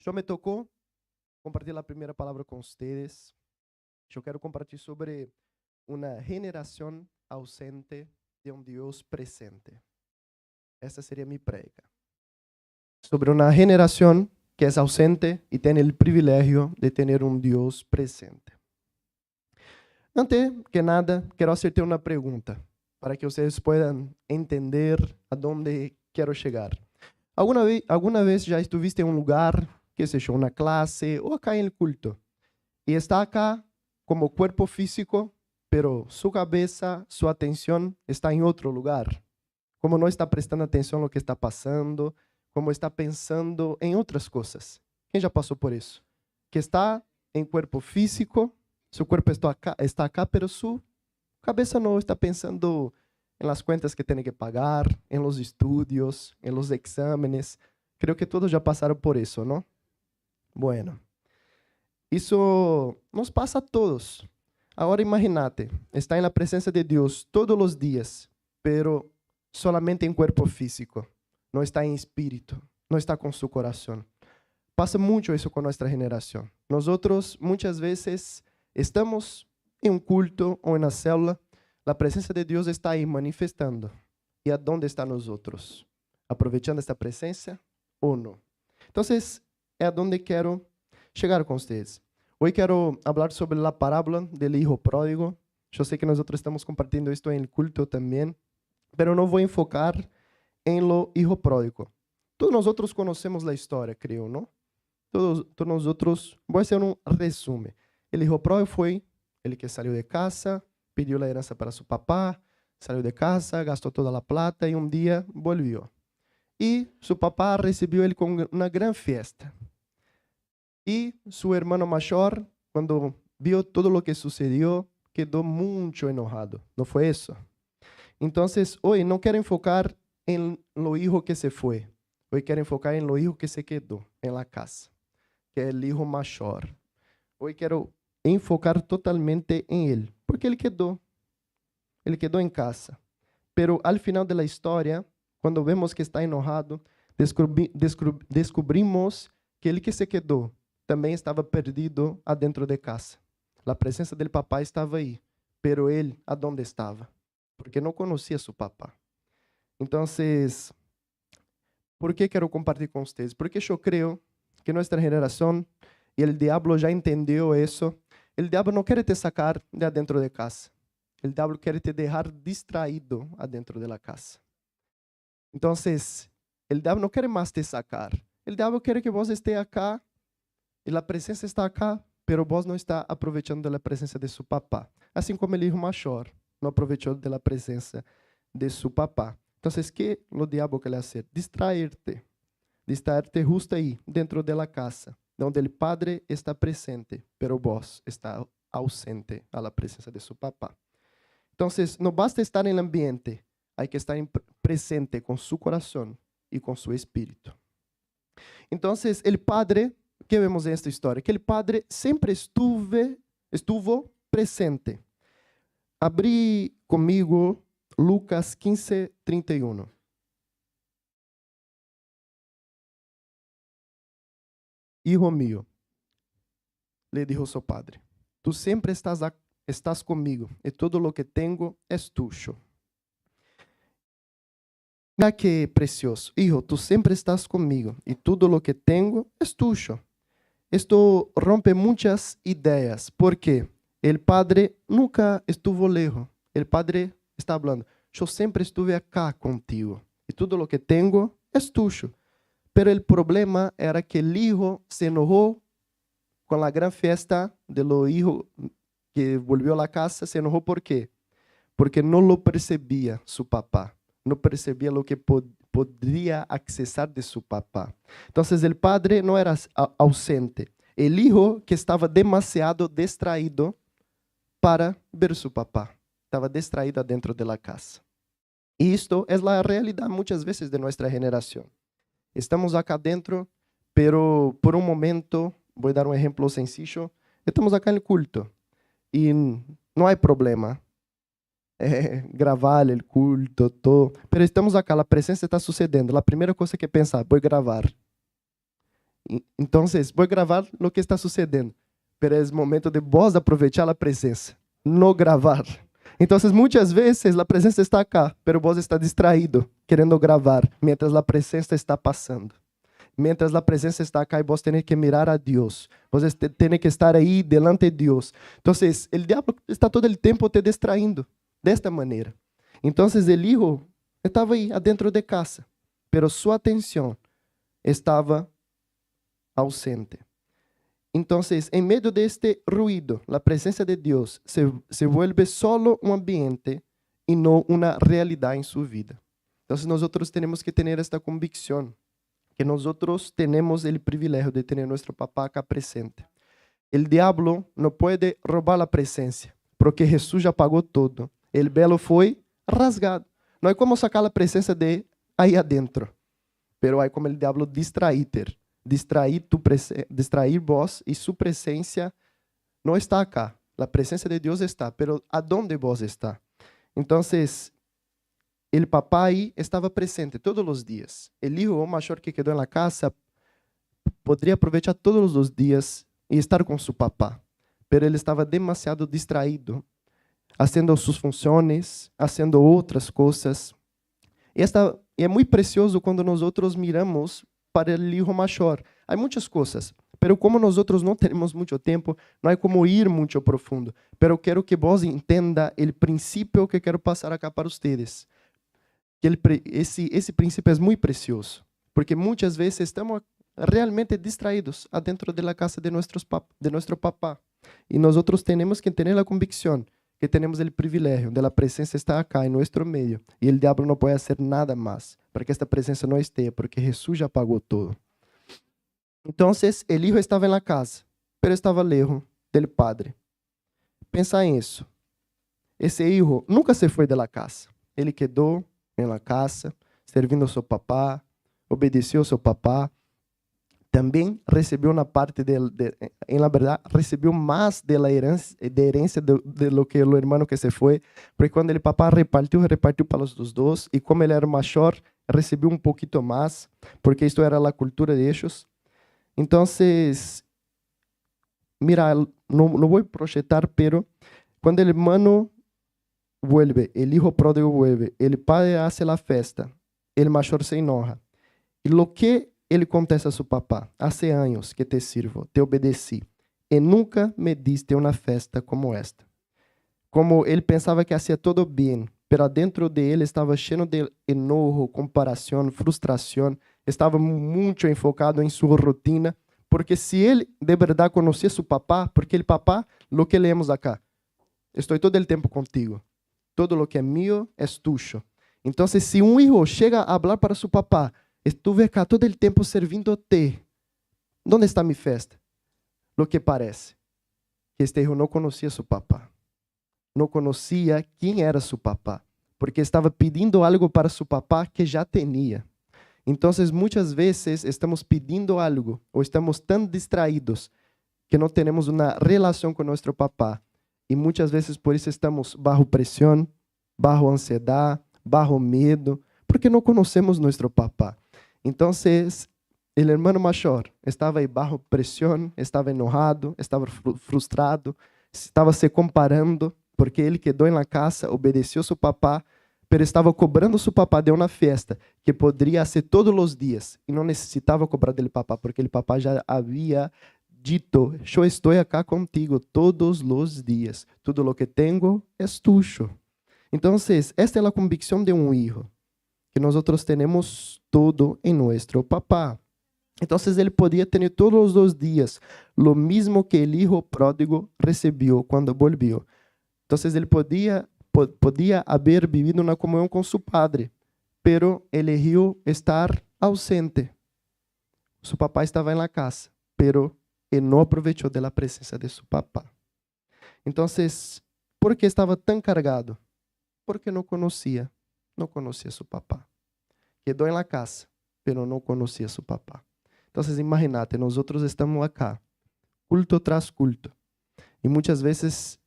Já me tocou compartilhar a primeira palavra com vocês. Eu quero compartilhar sobre uma generação ausente de um Deus presente. Essa seria minha prega. Sobre uma geração que é ausente e tem o privilégio de ter um Deus presente. Antes que nada, quero hacerte uma pergunta para que vocês possam entender a onde quero chegar. Alguma vez já estuviste em um lugar, que seja uma classe ou acá em culto, e está acá como corpo físico, pero sua cabeça, sua atenção está em outro lugar? Como não está prestando atenção no que está passando, como está pensando em outras coisas. Quem já passou por isso? Que está em corpo físico, seu corpo está acá, pero sua cabeça não está pensando em las cuentas que tem que pagar, em los estudios, em los exámenes. Creo que todos já passaram por isso, não? Bueno, isso nos passa a todos. Agora imagínate, está na presença de Deus todos os dias, pero solamente em corpo físico, não está em espírito, não está com seu coração. Passa muito isso com nossa geração. Nós muitas vezes estamos em um culto ou em uma célula, a presença de Deus está aí manifestando. E aonde está nós outros? Aproveitando esta presença ou não? Então, é aonde quero chegar com vocês. Hoje quero falar sobre a parábola do hijo pródigo. Eu sei que nós estamos compartilhando isto em culto também, mas não vou enfocar em lo hijo pródigo. Todos nós conhecemos a história, creio, não? Todos nós, vou fazer um resumo. O hijo pródigo foi ele que saiu de casa, pediu a herança para seu papá, saiu de casa, gastou toda a plata e um dia volviu. E seu papá recebeu ele com uma grande festa. E seu irmão maior, quando viu tudo o que sucedeu, quedou muito enojado. Não foi isso? Então, hoje não quero enfocar em lo hijo que se foi. Hoje quero enfocar em lo hijo que se quedou em la casa, que é o hijo maior. Hoje quero enfocar totalmente em ele, porque ele quedou. Ele quedou em casa. Pero al final da história, quando vemos que está enojado, descobrimos que ele que se quedou também estava perdido adentro de casa. A presença do papai estava aí, pero ele, aonde estava? Porque não conhecia seu papá. Então, por que quero compartilhar com vocês? Porque eu creio que nossa geração, e o diabo já entendeu isso, o diabo não quer te sacar de adentro de casa. O diabo quer te deixar distraído adentro da casa. Então, o diabo não quer mais te sacar. O diabo quer que você esteja acá, e a presença está acá, pero vos não está aproveitando da presença de seu papá. Assim como o hijo maior não aproveitou da presença de seu papá. Então, que o diabo quer fazer? Distrair-te justo aí, dentro da casa, onde o padre está presente, pero vos está ausente a la presença de seu papá. Então, não basta estar no ambiente, há que estar presente com seu coração e com seu espírito. Então, o padre, que vemos nesta história, que o padre sempre estuvo presente. Abri comigo Lucas 15, 31. Hijo mío, le dijo su padre, tú siempre estás conmigo y todo lo que tengo es tuyo. Mira que precioso. Hijo, tú siempre estás conmigo y todo lo que tengo es tuyo. Esto rompe muchas ideas, porque el padre nunca estuvo lejos. El padre está hablando, yo siempre estuve acá contigo y todo lo que tengo es tuyo. Pero el problema era que el hijo se enojó con la gran fiesta de los hijos que volvió a la casa. Se enojó ¿por qué? Porque no lo percibía su papá. No percibía lo que podría accesar de su papá. Entonces el padre no era ausente. El hijo que estaba demasiado distraído para ver su papá. Estaba distraído dentro de la casa. Y esto es la realidad muchas veces de nuestra generación. Estamos acá dentro, pero por um momento, vou dar um exemplo sencillo, estamos acá no culto e não há problema gravar o culto, todo, pero estamos acá, a presença está sucedendo. A primeira coisa que pensar, vou gravar. Entonces, voy a grabar lo que está sucedendo, pero es momento de vos aprovechar la presencia, no grabar. Entonces, muchas veces la presencia está acá, pero vos está distraído, querendo gravar, mientras la presencia está pasando. Mientras la presencia está acá y vos tenés que mirar a Dios. Vos tenés que estar ahí delante de Dios. Entonces, el diablo está todo el tiempo te distraindo de esta manera. Entonces, el hijo estava aí adentro de casa, pero sua atenção estava ausente. Então, em meio de este ruído, a presença de Deus se vuelve solo um ambiente e não uma realidade em sua vida. Então, nós temos que ter esta convicção que nós temos o privilégio de ter nosso papá acá presente. O diabo não pode roubar a presença, porque Jesus já pagou todo. O velo foi rasgado. Não há como sacar a presença de aí adentro, pero há como o diabo distrair vos e sua presença não está acá. A presença de Deus está, pero aonde vos está? Então, o papai estava presente todos os dias. O hijo maior que quedou na casa poderia aproveitar todos os dias e estar com seu papá, pero ele estava demasiado distraído, fazendo suas funções, fazendo outras coisas. E é muito precioso quando nós miramos para o hijo maior. Há muitas coisas, pero como nós não temos muito tempo, não há como ir muito profundo. Pero quero que vos entenda o princípio que quero passar acá para vocês. Esse princípio é muito precioso, porque muitas vezes estamos realmente distraídos adentro da casa de nosso papá. E nós temos que ter a convicção que temos o privilégio de a presença estar acá em nosso meio. E o diabo não pode fazer nada mais para que esta presença não esteja, porque Jesus já pagou tudo. Então, o hijo estava na casa, mas estava lejos do padre. Pensa nisso. Esse hijo nunca se foi da casa. Ele quedou na casa, servindo ao seu papá, obedeceu ao seu papá. Também recebeu uma parte na verdade, recebeu mais da herança de lo que o hermano que se foi, porque quando o papá repartiu para os dois, e como ele era maior, recebeu um pouquinho mais, porque isto era a cultura de ellos. Então, mira, não vou projetar, pero quando o hermano vuelve, o hijo pródigo vuelve, o padre hace la festa, o maior se enoja. E lo que ele contesta a seu papá: hace anos que te sirvo, te obedeci, e nunca me diste uma festa como esta. Como ele pensava que hacía todo bem, pero dentro de ele estava cheio de enojo, comparação, frustração, estava muito enfocado em sua rotina, porque se ele de verdade conhecia seu papá, porque o papá, lo que leemos acá, estou todo o tempo contigo, todo lo que é mío é tuyo. Então, se hijo chega a falar para seu papá: estuve acá todo o tempo servindo-te, onde está minha festa? Lo que parece que este hijo não conhecia seu papá, não conhecia quem era seu papá, porque estava pedindo algo para seu papá que já tinha. Então, muitas vezes estamos pedindo algo ou estamos tão distraídos que não temos uma relação com nosso papá. E muitas vezes por isso estamos bajo pressão, bajo ansiedade, bajo medo, porque não conhecemos nosso papá. Então, o irmão maior estava aí bajo pressão, estava enojado, estava frustrado, estava se comparando, porque ele quedou na casa, obedeceu seu papá, mas estava cobrando seu papá de uma festa que poderia ser todos os dias, e não necessitava cobrar dele papá, porque o papá já havia dito: eu estou acá contigo todos os dias, tudo lo que tenho é tuyo. Então, esta é a convicção de um hijo, que nós temos todo em nosso papá. Então, ele podia ter todos os dias lo mesmo que o hijo pródigo recebeu quando volviu. Então, ele podia haver vivido uma comunhão com seu padre, pero eligiu estar ausente. Seu papá estava na casa, pero ele não aproveitou da presença de seu papá. Então, por que estava tão cargado? Porque não conhecia seu papá. Quedou na casa, pero não conhecia seu papá. Então, imagínate, nós estamos acá, culto tras culto, e muitas vezes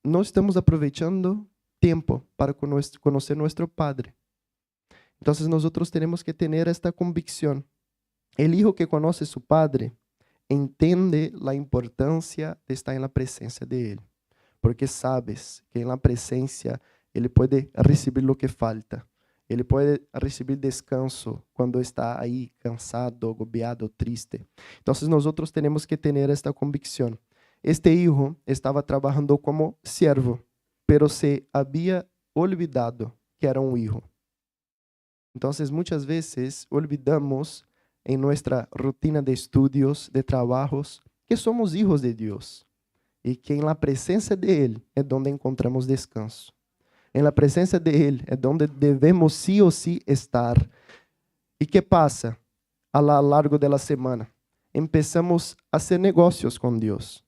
não estamos aproveitando tempo para conhecer nosso Padre. Então, nós temos que ter esta convicção El hijo que conoce su padre entende la importancia de estar en la presencia de él, porque sabes que en la presencia ele puede recibir lo que falta. Ele pode receber descanso quando está aí cansado, agobiado, triste. Então, nós temos que ter esta convicção. Este hijo estava trabalhando como siervo, pero se havia olvidado que era um hijo. Então, muitas vezes olvidamos em nossa rotina de estudos, de trabalhos, que somos hijos de Deus e que em la presença de Ele é onde encontramos descanso. Em la presença de Ele é onde devemos sí ou sí estar. E que passa? A lo largo da semana, empezamos a hacer negócios com Deus.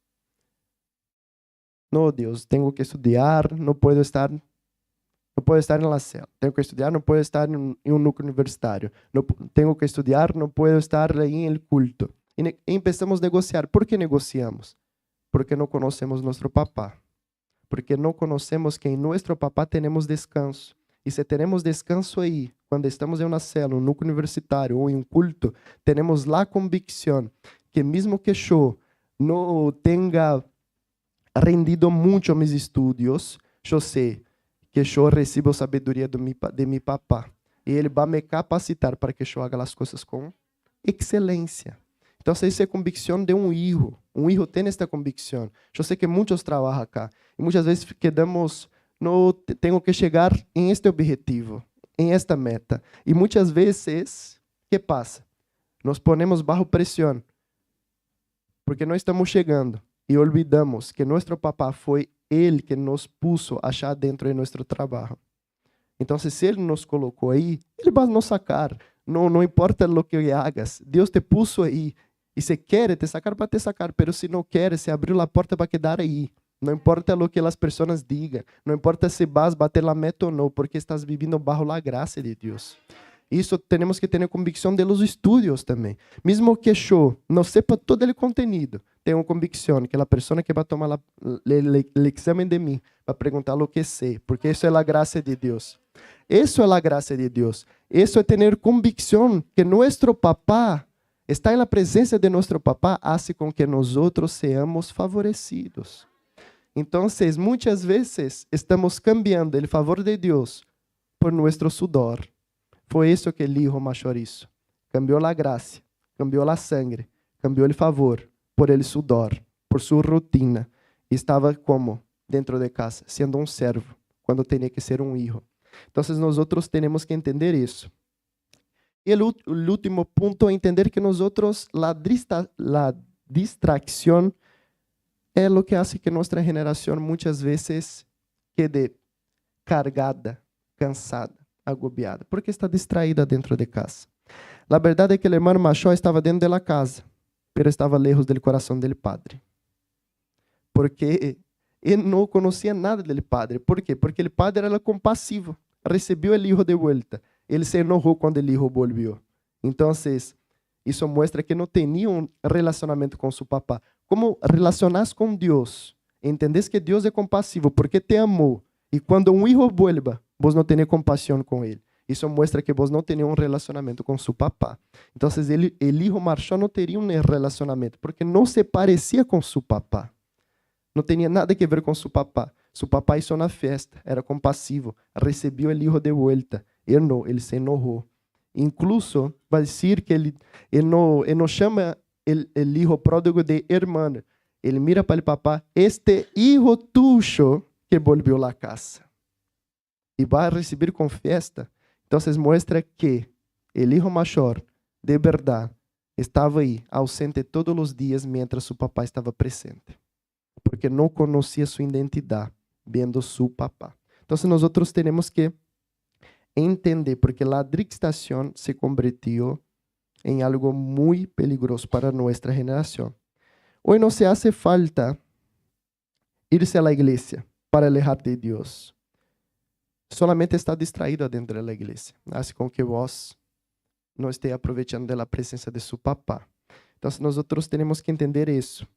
No, Deus, tenho que estudar, não posso estar em la cela. Tenho que estudar, não posso estar em um núcleo universitário. Não, tenho que estudar, não posso estar aí em el culto. E empezamos a negociar. Por que negociamos? Porque não conhecemos nosso papá. Porque não conhecemos que em nosso papá temos descanso. E se temos descanso aí, quando estamos em uma cela, um núcleo universitário ou em um culto, temos a convicção que mesmo que eu não tenha rendido muito meus estudos, eu sei que eu recebo sabedoria de meu papá. E ele vai me capacitar para que eu haga as coisas com excelência. Então, essa é a convicção de um hijo. Um hijo tem esta convicção. Eu sei que muitos trabalham acá. E muitas vezes quedamos, não tenho que chegar em este objetivo, em esta meta. E muitas vezes, o que passa? Nos ponemos bajo pressão, porque não estamos chegando. E olvidamos que nosso papá foi ele que nos puso achar dentro de nosso trabalho. Então, se ele nos colocou aí, ele vai nos sacar. Não importa o que hagas, Deus te puso aí. E se quer te sacar, vai te sacar. Pero se não quer, se abriu a porta para quedar aí. Não importa o que as pessoas digam. Não importa se vas bater la meta ou não, porque estás vivendo bajo a graça de Deus. Isso temos que ter convicção de los estudos também. Mesmo que eu não sepa todo o conteúdo, tenho convicção que a pessoa que vai tomar o exame de mim vai perguntar o que sei, porque isso é a graça de Deus. Isso é a graça de Deus. Isso é ter convicção que nosso papá estar na presença de nosso papá hace com que nós outros seamos favorecidos. Então, muitas vezes estamos cambiando o favor de Deus por nosso sudor. Foi isso que o hijo maior hizo. Cambiou a graça, cambiou a sangre, cambiou o favor por el sudor, por sua rotina. E estava como? Dentro de casa, sendo um servo, quando tinha que ser um hijo. Então, nós outros temos que entender isso. E o último ponto é entender que nós outros, a distração é o que hace que nossa geração muitas vezes quede cargada, cansada, agobiada, porque está distraída dentro de casa. A verdade é que o irmão Machó estava dentro da casa, mas estava lejos do coração do padre. Porque ele não conhecia nada do padre. Por quê? Porque o padre era compassivo, recebeu o hijo de volta. Ele se enojou quando o hijo volviu. Então, isso mostra que não tinha um relacionamento com seu papá. Como relacionas com Deus? Entendes que Deus é compassivo porque te amou. E quando um hijo vuelva, vos não tem compaixão com ele. Isso mostra que vos não tem um relacionamento com seu papá. Então, o hijo marchou não teria um relacionamento porque não se parecia com seu papá. Não tinha nada a ver com seu papá. Seu papá hizo na festa, era compassivo, recebeu o hijo de volta. Ele não, ele se enojou. Incluso, vai dizer que ele não chama o hijo pródigo de hermano. Ele mira para o papá, este hijo tuyo que volvió a casa. E vai receber com festa. Então, mostra que o hijo maior, de verdade, estava aí, ausente todos os dias, mientras seu papá estava presente. Porque não conhecia sua identidade, vendo seu papá. Então, nós outros temos que entender, porque a distração se convirtió em algo muito peligroso para nossa geração. Hoje não se hace falta irse a la igreja para alejar de Deus. Solamente está distraído dentro da igreja. Hace com que vos não esteja aproveitando da presença de seu papá. Então, nós outros temos que entender isso.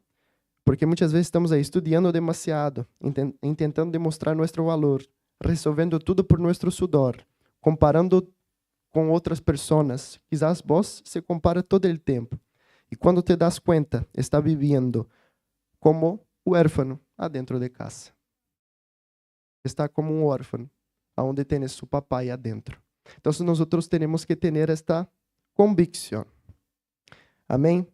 Porque muitas vezes estamos aí estudando demasiado, tentando demonstrar nosso valor, resolvendo tudo por nosso sudor, comparando com outras pessoas. Quizás vos se compara todo o tempo. E quando te das conta, está vivendo como huérfano adentro de casa. Está como um órfão, onde tem seu papai adentro. Então, nós temos que ter esta convicção. Amém?